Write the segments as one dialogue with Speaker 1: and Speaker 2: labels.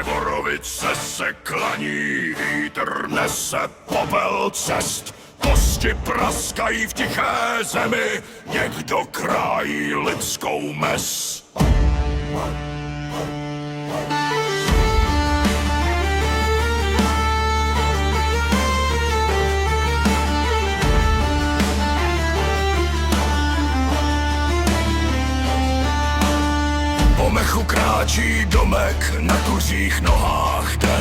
Speaker 1: Borovice se klaní, vítr nese popel cest. Kosti praskají v tiché zemi, někdo krájí lidskou mes. Po mechu kráčí domek, na tuřích nohách jde.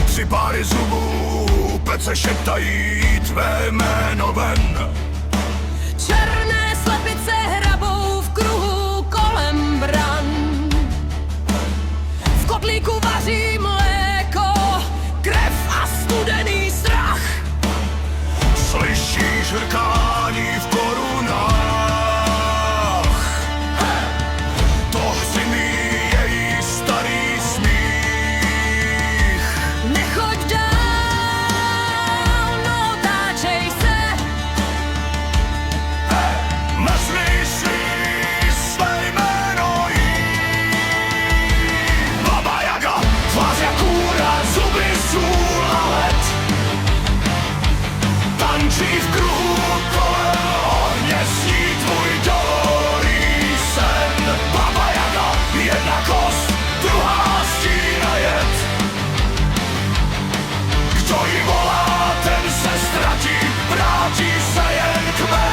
Speaker 1: Tři páry zubů pece šeptají tvé jméno ven.
Speaker 2: Černé slepice hrabou v kruhu kolem bran. V kotlíku vaří mléko, krev a studený strach.
Speaker 1: Slyšíš hrkání v korunách. To zimí její starý smích.
Speaker 2: Nechoď dál, no otáčej se.
Speaker 1: Mrzli si své jméno jí. Baba Jaga, tvář jak kůra, zuby sůl a led. Tančí v kruhu kolem ohně, sní tvůj dolorý sen. Baba Jaga, jedna kost, druhá stína jed. Kdo jí volá, ten se ztratí, vrátí se jen kmen.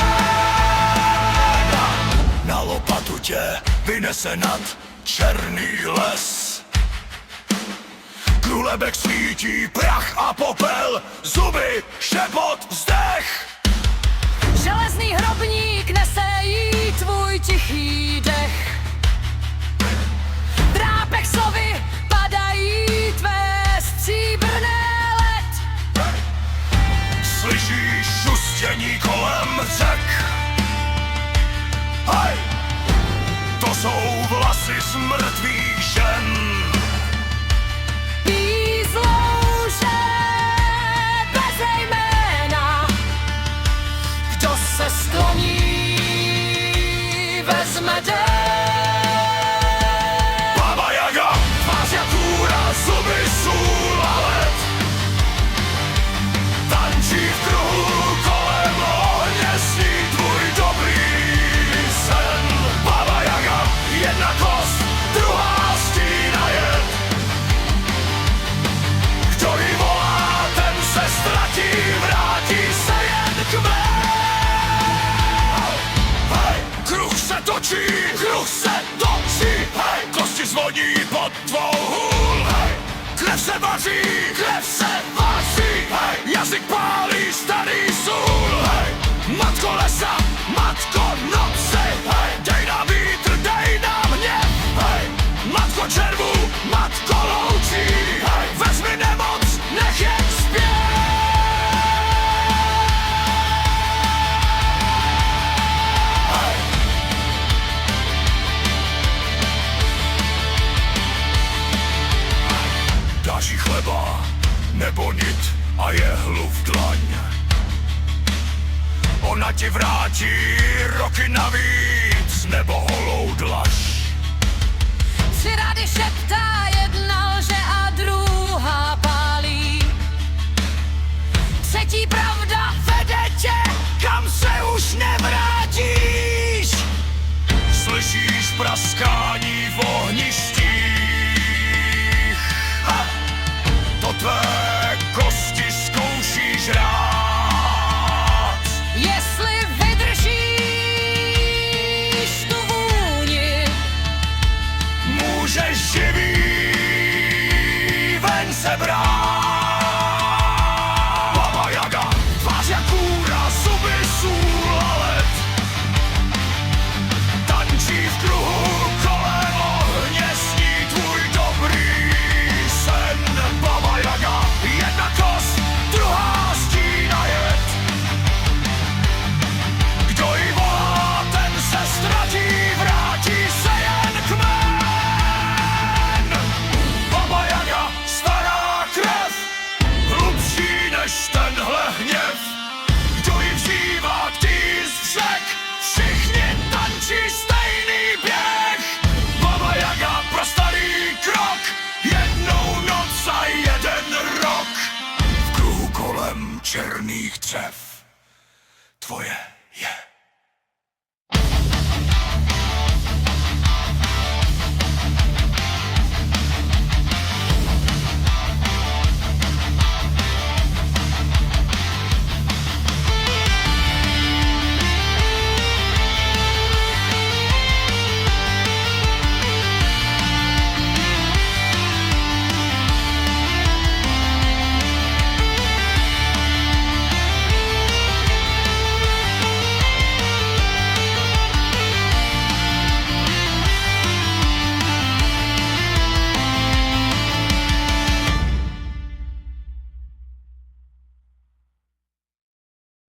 Speaker 1: Na lopatu tě vynese nad černý les. Krulebek svítí, prach a popel, zuby, šepot, zdech.
Speaker 2: Železný hrobník nese jí tvůj tichý dech. Drápek sovy padají tvé stříbrné let.
Speaker 1: Slyšíš šustění kolem řek. Hej, to jsou vlasy z mrtvých žen.
Speaker 2: Pízlouže bez jména. Kdo se skloní, vezme den.
Speaker 1: Baba Jaga, tvář jak kůra, zuby sůl a led. Tančí v kruhu kolem ohně, sní tvůj dobrý sen. Baba Jaga, jedna kost, druhá stína jed. Kdo jí volá, ten se ztratí, vrátí se jen kmen. Hej, kruh se točí, hej, kosti zvoní pod tvou hůl. Hej, krev se vaří, hej, jazyk pálí starý sůl. Hej, matko lesa, matko noci, hej, dej nám vítr, dej nám hněv. Hej, matko červů, matko loučí, hej, vezmi nemoc, nech jen zpěv. Dáš jí chleba, nebo nit a jehlu v dlaň. Ona ti vrátí roky navíc, nebo holou dlaž.
Speaker 2: Tři rady šeptá, jedna lže a druhá pálí. Třetí pravda vede tě, kam se už nevrátíš.
Speaker 1: Slyšíš praskání v ohništích. Ha! To tvé kosti zkoušíš rád.
Speaker 2: Jestli vydržíš tu vůni,
Speaker 1: Můžeš živý ven se brát. Baba Jaga, tvoje.